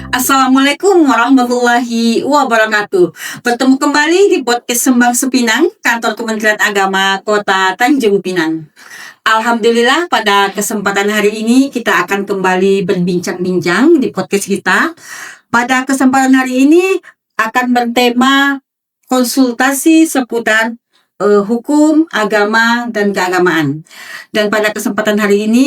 Assalamualaikum warahmatullahi wabarakatuh. Bertemu kembali di podcast Sembang Sepinang, kantor Kementerian Agama Kota Tanjung Pinang. Alhamdulillah pada kesempatan hari ini kita akan kembali berbincang-bincang di podcast kita. Pada kesempatan hari ini akan bertema konsultasi seputar hukum, agama, dan keagamaan. Dan pada kesempatan hari ini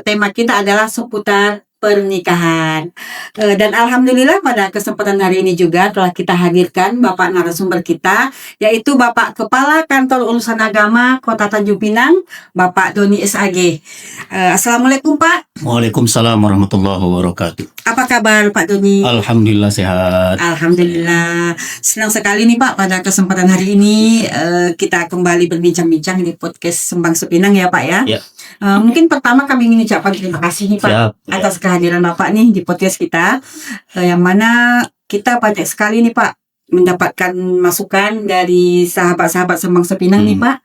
tema kita adalah seputar pernikahan. Dan alhamdulillah pada kesempatan hari ini juga telah kita hadirkan Bapak narasumber kita, yaitu Bapak Kepala Kantor Urusan Agama Kota Tanjung Pinang, Bapak Doni SAG. Assalamualaikum Pak. Waalaikumsalam warahmatullahi wabarakatuh. Apa kabar Pak Doni? Alhamdulillah sehat. Alhamdulillah. Senang sekali nih Pak pada kesempatan hari ini kita kembali berbincang-bincang di podcast Sembang Sepinang ya Pak ya. Ya. Mungkin pertama kami ingin ucapkan terima kasih nih Pak atas kehadiran Bapak nih di podcast kita, yang mana kita banyak sekali nih Pak mendapatkan masukan dari sahabat-sahabat Sembang Sepinang nih Pak.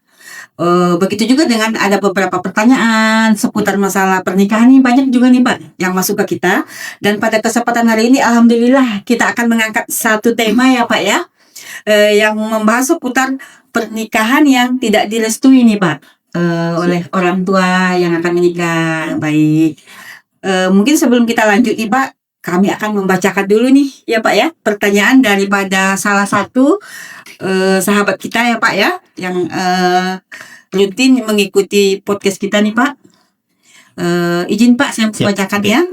Begitu juga dengan ada beberapa pertanyaan seputar masalah pernikahan nih, banyak juga nih Pak yang masuk ke kita. Dan pada kesempatan hari ini alhamdulillah kita akan mengangkat satu tema ya Pak ya, yang membahas seputar pernikahan yang tidak direstui nih Pak oleh orang tua yang akan menikah. Baik, mungkin sebelum kita lanjut nih Pak, kami akan membacakan dulu nih ya Pak ya pertanyaan daripada salah satu sahabat kita ya Pak ya, yang rutin mengikuti podcast kita nih Pak. Izin Pak saya bacakan ya.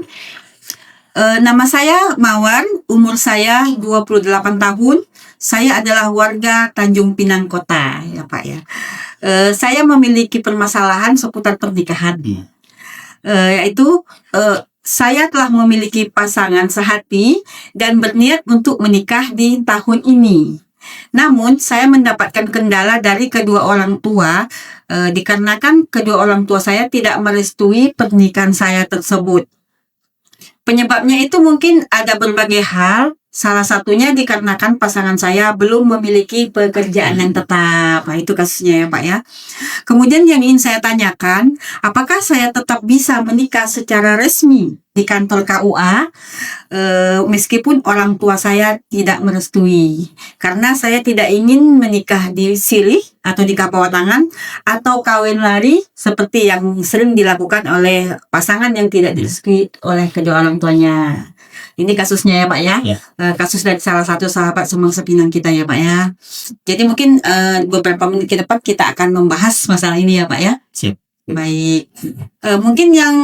Nama saya Mawar, umur saya 28 tahun. Saya adalah warga Tanjung Pinang Kota ya Pak ya. Saya memiliki permasalahan seputar pernikahan, yaitu saya telah memiliki pasangan sehati dan berniat untuk menikah di tahun ini. Namun saya mendapatkan kendala dari kedua orang tua, dikarenakan kedua orang tua saya tidak merestui pernikahan saya tersebut. Penyebabnya itu mungkin ada berbagai hal. Salah satunya dikarenakan pasangan saya belum memiliki pekerjaan yang tetap. Nah, itu kasusnya ya Pak ya. Kemudian yang ingin saya tanyakan, apakah saya tetap bisa menikah secara resmi di kantor KUA meskipun orang tua saya tidak merestui? Karena saya tidak ingin menikah di silih atau di bawah tangan atau kawin lari seperti yang sering dilakukan oleh pasangan yang tidak direstui oleh kedua orang tuanya. Ini kasusnya ya Pak ya, kasus dari salah satu sahabat Sembang Sepinang kita ya Pak ya. Jadi mungkin beberapa menit ke depan kita akan membahas masalah ini ya Pak ya. Siap. Baik, mungkin yang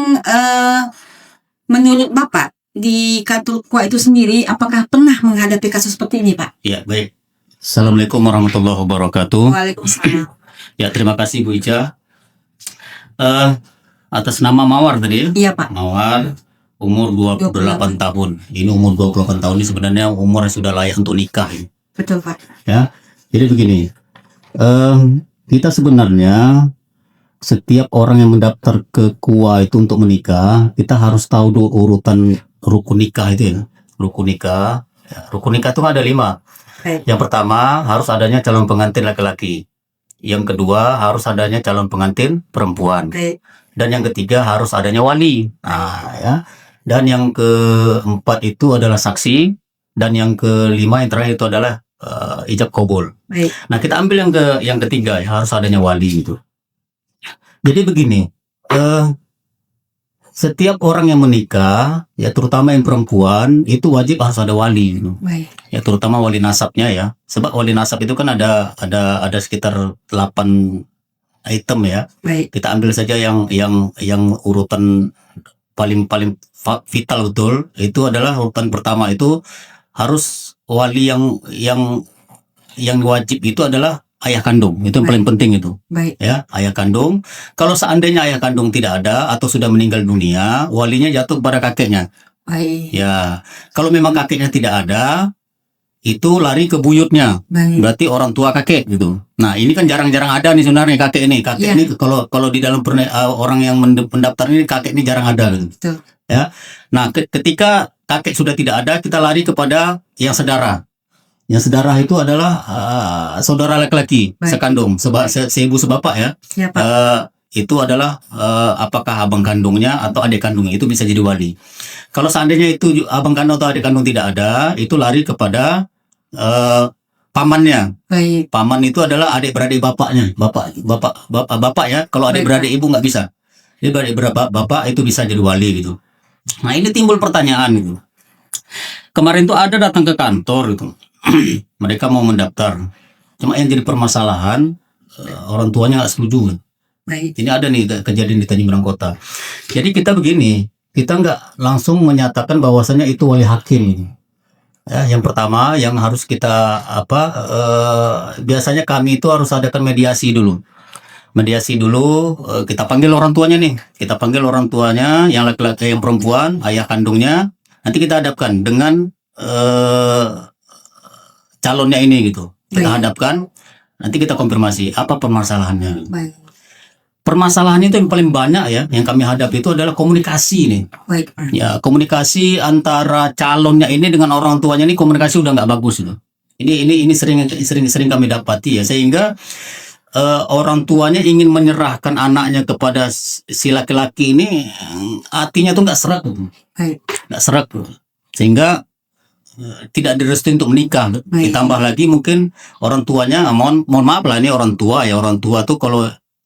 menurut Bapak di kantor KUA itu sendiri, apakah pernah menghadapi kasus seperti ini Pak? Ya baik. Assalamualaikum warahmatullahi wabarakatuh. Waalaikumsalam. Ya terima kasih Bu Ica. Atas nama Mawar tadi ya? Iya Pak. Mawar, umur 28 tahun. Ini umur 28 tahun ini sebenarnya umur yang sudah layak untuk nikah. Betul Pak. Ya, jadi begini. Kita sebenarnya setiap orang yang mendaftar ke KUA itu untuk menikah, kita harus tahu dulu urutan rukun nikah itu ya. Rukun nikah. Ya, rukun nikah itu ada 5. Baik. Yang pertama harus adanya calon pengantin laki-laki. Yang kedua harus adanya calon pengantin perempuan. Baik. Dan yang ketiga harus adanya wali. Nah, ya. Dan yang keempat itu adalah saksi, dan yang kelima yang terakhir itu adalah ijab kabul. Baik. Nah kita ambil yang ketiga ya, harus adanya wali itu. Jadi begini, setiap orang yang menikah ya, terutama yang perempuan itu wajib harus ada wali gitu. Baik. Ya terutama wali nasabnya ya, sebab wali nasab itu kan ada sekitar 8 item ya. Baik. Kita ambil saja yang urutan paling vital betul, itu adalah urutan pertama itu harus wali yang wajib itu adalah ayah kandung. Itu yang paling penting itu. Baik. Ya, ayah kandung. Kalau seandainya ayah kandung tidak ada atau sudah meninggal dunia, walinya jatuh kepada kakeknya. Baik. Ya, kalau memang kakeknya tidak ada, itu lari ke buyutnya. Baik. Berarti orang tua kakek gitu. Nah, ini kan jarang-jarang ada nih sebenarnya kakek ini. Kakek ini kalau di dalam orang yang mendaftar ini, kakek ini jarang ada gitu. Betul. Ya. Nah, ketika kakek sudah tidak ada, kita lari kepada yang sedara. Yang sedara itu adalah saudara laki-laki sekandung, seibu sebapak ya. Ya Pak. itu adalah apakah abang kandungnya atau adik kandungnya, itu bisa jadi wali. Kalau seandainya itu abang kandung atau adik kandung tidak ada, itu lari kepada pamannya. Baik. Paman itu adalah adik-beradik bapaknya, bapak ya. Kalau adik-beradik ibu nggak bisa. Jadi adik-beradik bapak itu bisa jadi wali gitu. Nah, ini timbul pertanyaan gitu. Kemarin tuh ada datang ke kantor gitu. Mereka mau mendaftar. Cuma yang jadi permasalahan orang tuanya nggak setuju. Baik. Ini ada nih kejadian di Tanjung Pinang Kota. Jadi kita begini, kita nggak langsung menyatakan bahwasannya itu wali hakim. Ya, yang pertama yang harus kita biasanya kami itu harus adakan mediasi dulu. Mediasi dulu, kita panggil orang tuanya nih. Kita panggil orang tuanya yang laki-laki, yang perempuan, ayah kandungnya. Nanti kita hadapkan dengan calonnya ini gitu. Kita hadapkan, nanti kita konfirmasi apa permasalahannya. Baik. Permasalahan itu yang paling banyak ya, yang kami hadapi itu adalah komunikasi nih. Baik, Pak. Ya, komunikasi antara calonnya ini dengan orang tuanya ini komunikasi udah nggak bagus itu. Ini sering kami dapati ya, sehingga orang tuanya ingin menyerahkan anaknya kepada si laki-laki ini, hatinya tuh nggak serak, Baik. nggak serak, sehingga tidak direstui untuk menikah. Baik. Ditambah lagi mungkin orang tuanya, mohon maaf lah, ini orang tua ya, orang tua tuh kalau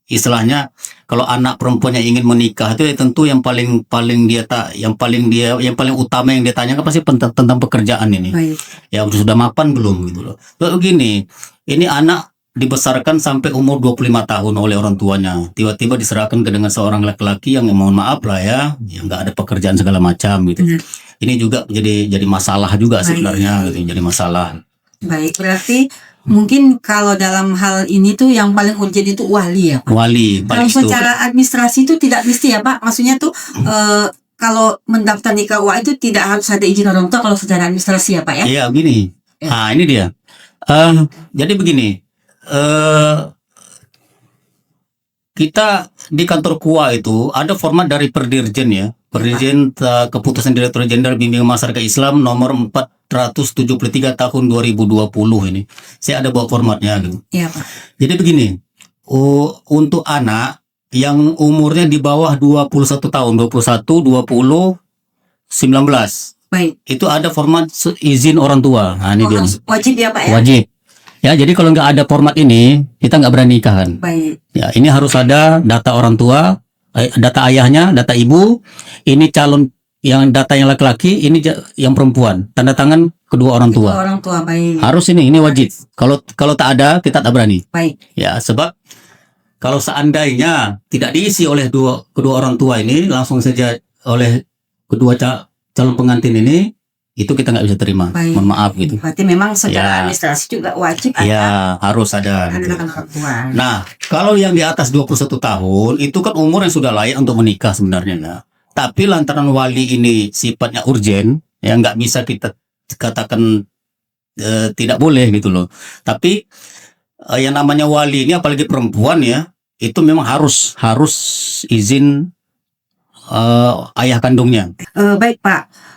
istilahnya kalau anak perempuannya ingin menikah itu ya tentu yang paling utama yang dia tanyakan pasti tentang pekerjaan ini. Baik. Ya sudah mapan belum gitu loh. Begini, ini anak dibesarkan sampai umur 25 tahun oleh orang tuanya. Tiba-tiba diserahkan ke dengan seorang laki-laki yang mohon maaf lah ya, yang nggak ada pekerjaan segala macam gitu. Ini juga jadi masalah juga sebenarnya gitu, jadi masalah. Baik, berarti mungkin kalau dalam hal ini tuh yang paling urgent itu wali ya, Pak. Wali, Kalau secara administrasi itu tidak mesti ya, Pak. Maksudnya tuh kalau mendaftar di KUA itu tidak harus ada izin orang tua kalau secara administrasi ya, Pak ya. Iya, begini. Nah, ini dia. Jadi begini. Kita di kantor KUA itu ada format dari Perdirjen ya. Perdirjen Keputusan Direktur Jenderal Bimbingan Masyarakat Islam nomor 473 tahun 2020 ini. Saya ada bawa formatnya gitu. Iya, Pak. Jadi begini, untuk anak yang umurnya di bawah 21 tahun, 21, 20, 19. Baik. Itu ada format izin orang tua. Nah, ini dia. Wajib ya, Pak ya? Wajib. Ya, jadi kalau nggak ada format ini, kita nggak berani nikah kan. Baik. Ya, ini harus ada data orang tua, data ayahnya, data ibu, ini calon yang data yang laki-laki, ini yang perempuan, tanda tangan kedua orang tua. Kedua orang tua, baik. Harus ini wajib. Kalau tak ada, kita tak berani. Baik. Ya, sebab kalau seandainya tidak diisi oleh kedua orang tua ini, langsung saja oleh kedua calon pengantin ini, itu kita nggak bisa terima. Baik. Mohon maaf gitu. Berarti memang secara Ya. administrasi juga wajib ada Ya, harus ada. Gitu. orang tua. Nah, kalau yang di atas 21 tahun, itu kan umur yang sudah layak untuk menikah sebenarnya. Nah. Tapi lantaran wali ini sifatnya urgen, ya nggak bisa kita katakan tidak boleh gitu loh. Tapi yang namanya wali ini apalagi perempuan ya, itu memang harus izin ayah kandungnya. Baik, Pak.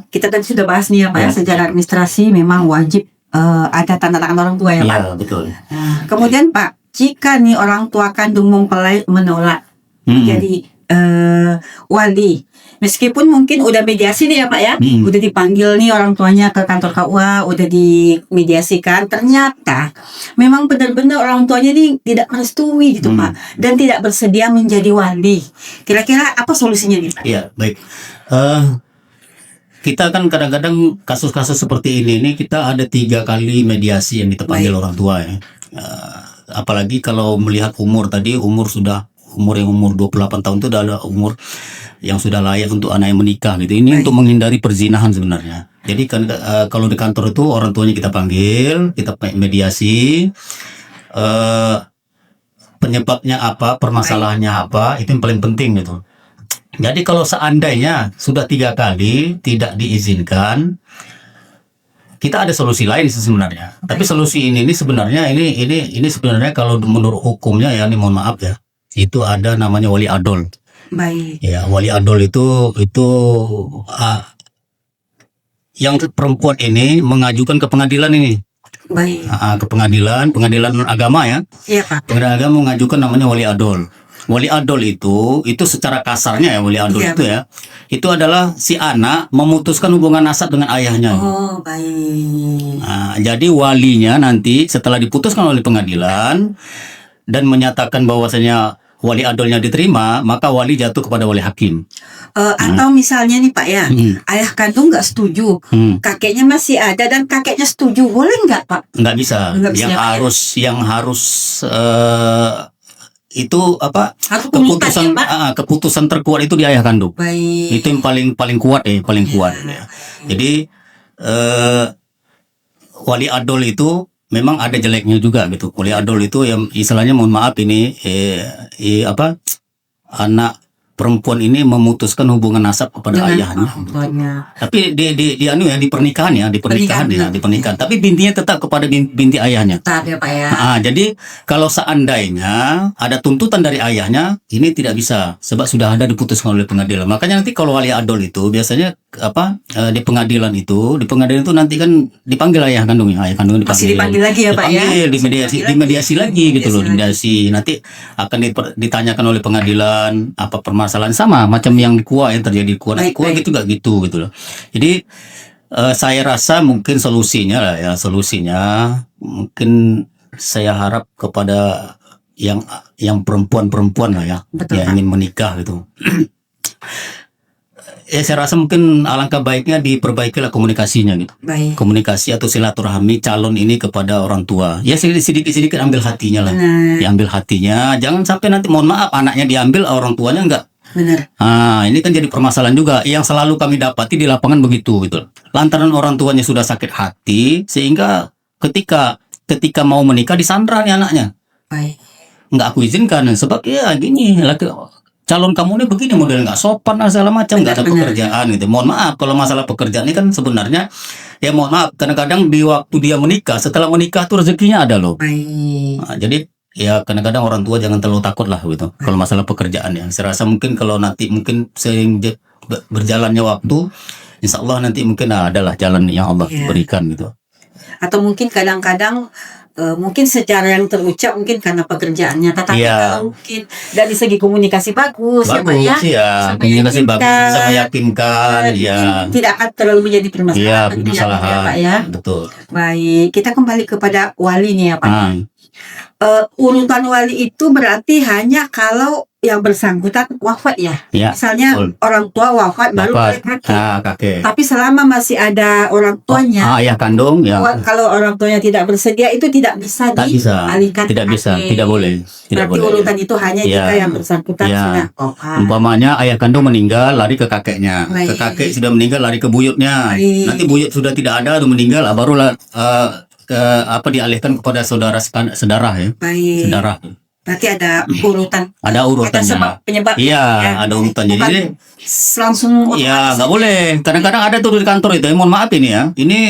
Kita tadi sudah bahas nih ya, Pak ya, secara administrasi memang wajib ada tanda tangan orang tua ya, Pak. Ya, betul. Nah, kemudian Pak, jika nih orang tua kandung mempelai menolak jadi wali, meskipun mungkin udah mediasi nih ya, Pak ya, udah dipanggil nih orang tuanya ke kantor KUA, udah dimediasikan, ternyata memang benar-benar orang tuanya nih tidak merestui gitu, Pak, dan tidak bersedia menjadi wali. Kira-kira apa solusinya nih, Pak? Iya, baik. Kita kan kadang-kadang kasus-kasus seperti ini kita ada 3 kali mediasi yang kita panggil orang tua ya. Apalagi kalau melihat umur tadi, umur 28 tahun itu adalah umur yang sudah layak untuk anak yang menikah gitu. Ini untuk menghindari perzinahan sebenarnya. Jadi kan kalau di kantor itu orang tuanya kita panggil, kita mediasi, penyebabnya apa, permasalahannya apa, itu yang paling penting gitu. Jadi kalau seandainya sudah 3 kali tidak diizinkan, kita ada solusi lain sebenarnya. Tapi solusi ini sebenarnya ini sebenarnya kalau menurut hukumnya ya, ini mohon maaf ya, itu ada namanya wali adol. Baik. Ya, wali adol itu yang perempuan ini mengajukan ke pengadilan ini. Baik. Ke pengadilan agama ya. Iya, Pak. Pengadilan agama mengajukan namanya wali adol. Wali adol itu secara kasarnya ya, wali adol Iya, itu ya, itu adalah si anak memutuskan hubungan nasab dengan ayahnya. Oh, baik. Nah, jadi walinya nanti setelah diputuskan oleh pengadilan dan menyatakan bahwasanya wali adolnya diterima, maka wali jatuh kepada wali hakim. Atau misalnya nih Pak ya, ayah kandung nggak setuju, kakeknya masih ada dan kakeknya setuju, boleh nggak Pak? Nggak bisa. Nggak bisa, Yang harus itu apa? Harus komunitas ya, Pak? Keputusan terkuat itu di ayah kandung. Baik. Itu yang paling kuat paling kuat. Ya. Jadi wali adol itu memang ada jeleknya juga gitu. Wali adol itu yang istilahnya, mohon maaf ini apa, anak perempuan ini memutuskan hubungan nasab kepada Dengan ayahnya. orang tuanya. Tapi di pernikahan. Tapi bintinya tetap kepada binti ayahnya. Tetap ya Pak ya. Jadi kalau seandainya ada tuntutan dari ayahnya, ini tidak bisa sebab sudah ada diputuskan oleh pengadilan. Makanya nanti kalau wali adol itu biasanya di pengadilan itu nanti kan dipanggil ayah kandungnya. Ayah kandung Masih dipanggil lagi ya Pak ya. Dimediasi lagi gitu loh, dimediasi. Nanti akan ditanyakan oleh pengadilan apa permasalahan, sama macam yang di KUA yang terjadi di KUA. Nah, KUA gitu juga gitu loh. Jadi saya rasa mungkin solusinya mungkin saya harap kepada yang perempuan lah ya, Betul, yang ingin menikah gitu. Saya rasa mungkin alangkah baiknya diperbaikilah komunikasinya gitu. Baik. Komunikasi atau silaturahmi calon ini kepada orang tua. Ya sedikit-sedikit ambil hatinya lah. Benar. Diambil hatinya, jangan sampai nanti mohon maaf anaknya diambil, orang tuanya enggak. Benar. Ini kan jadi permasalahan juga yang selalu kami dapati di lapangan begitu gitu. Lantaran orang tuanya sudah sakit hati sehingga ketika mau menikah disandra nih anaknya. Baik. Enggak aku izinkan sebab ya gini, calon kamu ini begini model nggak sopan lah segala macam, nggak ada pekerjaan gitu. Mohon maaf kalau masalah pekerjaan ini kan sebenarnya ya mohon maaf kadang-kadang di waktu dia menikah, setelah menikah tuh rezekinya ada loh. Baik. Jadi ya kadang-kadang orang tua jangan terlalu takut lah gitu kalau masalah pekerjaan ya. Saya rasa mungkin kalau nanti mungkin sering berjalannya waktu, insya Allah nanti mungkin adalah jalan yang Allah berikan gitu. Atau mungkin kadang-kadang mungkin secara yang terucap mungkin karena pekerjaannya, tetapi kalau mungkin dari segi komunikasi bagus ya Pak ya, komunikasi bagus, bisa meyakinkan ya, tidak akan terlalu menjadi permasalahan ya, Pak ya. Betul. Baik, kita kembali kepada wali nih ya Pak. Urutan wali itu berarti hanya kalau yang bersangkutan wafat ya. Misalnya orang tua wafat baru kakek. Tapi selama masih ada orang tuanya, ayah kandung ya. Kalau orang tuanya tidak bersedia itu tidak bisa dialihkan. Tidak bisa, tidak boleh. Berarti urutan itu hanya jika yang bersangkutan sudah wafat. Umpamanya ayah kandung meninggal lari ke kakeknya, ke kakek sudah meninggal lari ke buyutnya. Nanti buyut sudah tidak ada atau meninggal, barulah dialihkan kepada saudara ya. Baik. Saudara. Berarti ada urutan. Ada urutannya. Ada penyebab. Iya, ada urutannya. Jadi langsung. Ya nggak boleh. Kadang-kadang ada tuh di kantor itu. Mohon maaf ini ya. Ini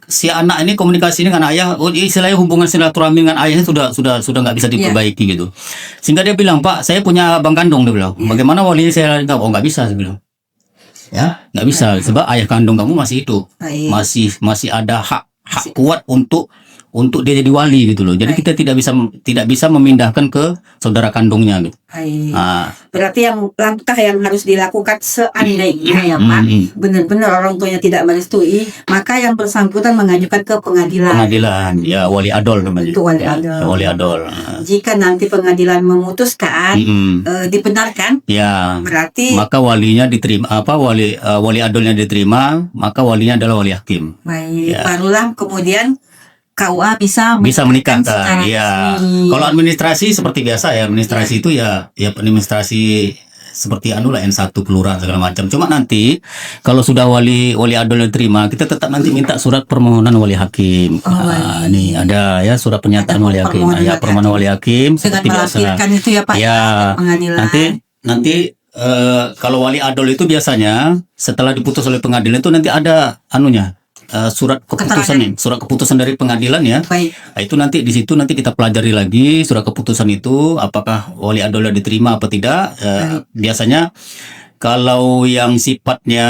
si anak ini komunikasi dengan ayah, istilahnya hubungan silaturahmi dengan ayahnya sudah nggak bisa diperbaiki gitu. Sehingga dia bilang, Pak, saya punya abang kandung, dia bilang. Bagaimana walinya saya? Nggak bisa, saya bilang. Ya, nggak bisa. Sebab ayah kandung kamu masih hidup, masih ada hak kuat untuk dia jadi wali gitu loh. Jadi kita tidak bisa memindahkan ke saudara kandungnya gitu. Berarti langkah yang harus dilakukan seandainya ya Pak, benar-benar orang tuanya tidak merestui, maka yang bersangkutan mengajukan ke pengadilan. Pengadilan, ya wali adol namanya. Itu wali adol. Wali adol. Jika nanti pengadilan memutuskan dibenarkan, ya berarti maka walinya diterima, wali adolnya diterima, maka walinya adalah wali hakim. Baik, barulah kemudian KUA bisa menikahkan. Ya. Kalau administrasi seperti biasa ya, administrasi itu ya administrasi seperti N1 kelurahan segala macam. Cuma nanti kalau sudah wali adol diterima, kita tetap nanti minta surat permohonan wali hakim. Nih ada ya surat pernyataan wali hakim. Permohonan wali hakim seperti biasa. Itu ya Pak. Ya. Nanti kalau wali adol itu biasanya setelah diputus oleh pengadilan itu nanti ada surat keputusan dari pengadilan ya. Baik. Nah, itu nanti di situ nanti kita pelajari lagi surat keputusan itu apakah wali adolnya diterima apa tidak. Biasanya kalau yang sifatnya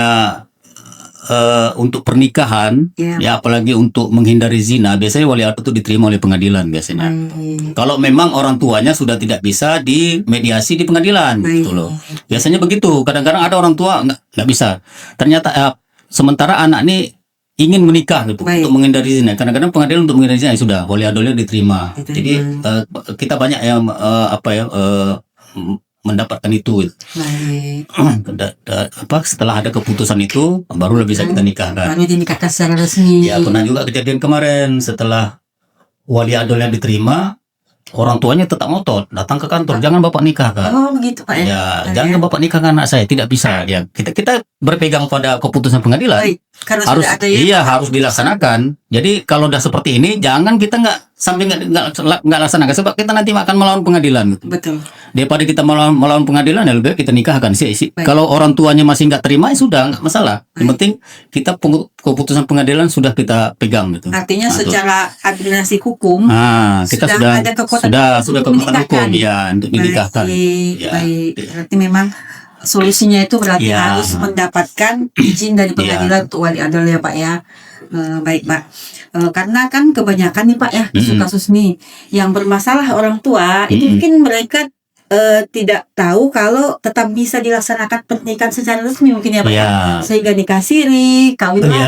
untuk pernikahan, ya apalagi untuk menghindari zina, biasanya wali adat itu diterima oleh pengadilan biasanya. Kalau memang orang tuanya sudah tidak bisa dimediasi di pengadilan, gitu loh. Biasanya begitu. Kadang-kadang ada orang tua nggak bisa. Ternyata sementara anak ini ingin menikah gitu untuk menghindari zina. Kadang-kadang pengadilan untuk menghindari zina sudah wali adolnya diterima. Jadi kita banyak yang mendapatkan itu. Setelah ada keputusan itu baru bisa kita nikahkan. Baru dinikahkan secara resmi. Ya, pernah juga kejadian kemarin setelah wali adolnya diterima, orang tuanya tetap ngotot datang ke kantor, jangan bapak nikahkan. Oh begitu Pak ya. Jangan bapak nikahkan anak saya, tidak bisa. Ya, kita berpegang pada keputusan pengadilan. Harus dilaksanakan. Jadi kalau udah seperti ini, jangan kita nggak laksanakan, sebab kita nanti akan melawan pengadilan. Gitu. Betul. Daripada kita melawan pengadilan, ya lebih baik kita nikahkan. Kalau orang tuanya masih nggak terima, ya sudah nggak masalah. Yang penting kita keputusan pengadilan sudah kita pegang. Gitu. Artinya secara administrasi hukum, kita sudah kekuatan hukum ya untuk dinikahkan. Baik. Berarti memang solusinya itu berarti harus mendapatkan izin dari pengadilan untuk wali adol ya Pak ya. Baik Pak, karena kan kebanyakan nih Pak ya kasus-kasus nih yang bermasalah orang tua itu mungkin mereka tidak tahu kalau tetap bisa dilaksanakan pernikahan secara resmi mungkin ya Pak ya. Sehingga nikah siri, kawin betul.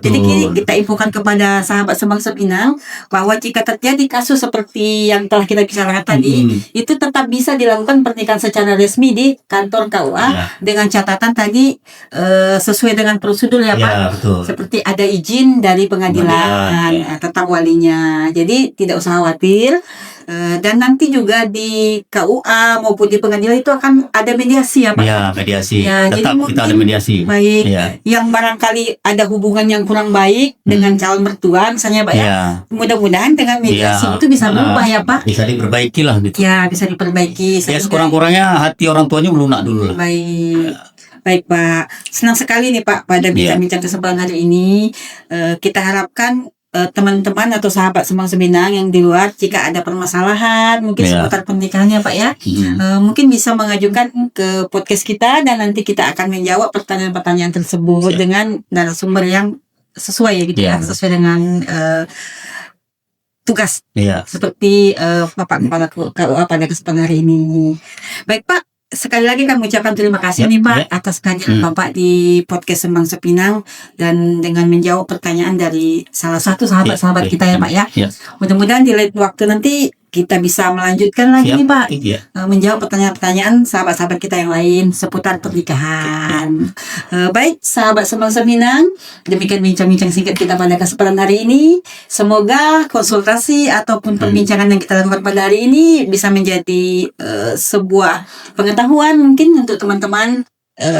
Jadi kita infokan kepada sahabat Sebangsa Pinang bahwa jika terjadi kasus seperti yang telah kita bicarakan tadi, itu tetap bisa dilakukan pernikahan secara resmi di kantor KUA dengan catatan tadi sesuai dengan prosedur ya Pak. Betul. Seperti ada izin dari pengadilan tentang walinya. Jadi tidak usah khawatir. Dan nanti juga di KUA maupun di pengadilan itu akan ada mediasi ya Pak? Ya, mediasi. Ya, tetap jadi kita ada mediasi. Baik. Yang barangkali ada hubungan yang kurang baik dengan calon mertua misalnya Pak ya. Mudah-mudahan dengan mediasi itu bisa berubah ya Pak. Bisa diperbaiki lah gitu. Ya, bisa diperbaiki. Ya, sekurang-kurangnya hati orang tuanya melunak dulu lah. Baik. Baik Pak, senang sekali nih Pak pada bincang-bincang kesempatan hari ini. Kita harapkan teman-teman atau sahabat Sebangsa Pinang yang di luar, jika ada permasalahan mungkin seputar pernikahannya Pak ya, mungkin bisa mengajukan ke podcast kita dan nanti kita akan menjawab pertanyaan-pertanyaan tersebut dengan narasumber yang sesuai ya gitu ya, sesuai dengan tugas seperti Bapak Kepala KUA pada kesempatan hari ini. Baik Pak, sekali lagi kami ucapkan terima kasih nih Pak atas kehadiran Bapak di podcast Sebangsa Pinang dan dengan menjawab pertanyaan dari salah satu sahabat-sahabat kita ya Pak ya. Mudah-mudahan di lain waktu nanti kita bisa melanjutkan lagi nih Pak menjawab pertanyaan-pertanyaan sahabat-sahabat kita yang lain seputar pernikahan. Baik sahabat Sebangsa Pinang, demikian bincang-bincang singkat kita pada kesempatan hari ini. Semoga konsultasi ataupun perbincangan yang kita lakukan pada hari ini bisa menjadi sebuah pengetahuan mungkin untuk teman-teman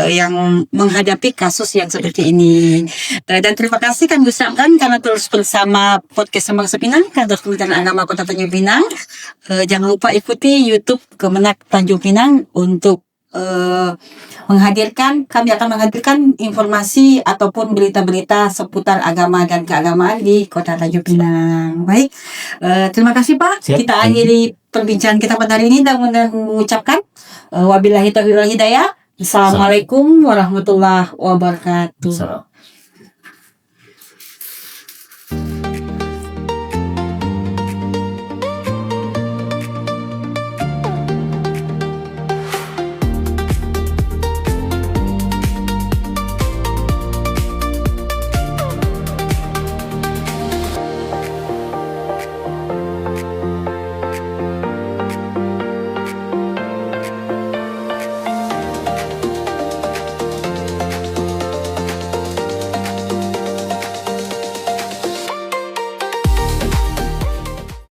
yang menghadapi kasus yang seperti ini. Dan terima kasih kami ucapkan karena terus bersama podcast Sebangsa Pinang, Kantor Kementerian Agama Kota Tanjung Pinang. Jangan lupa ikuti YouTube Kemenak Tanjung Pinang untuk kami akan menghadirkan informasi ataupun berita-berita seputar agama dan keagamaan di Kota Tanjung Pinang. Baik, terima kasih Pak. Kita akhiri perbincangan kita pada hari ini dan mengucapkan wabillahi taufiq wal hidayah. Assalamualaikum warahmatullahi wabarakatuh.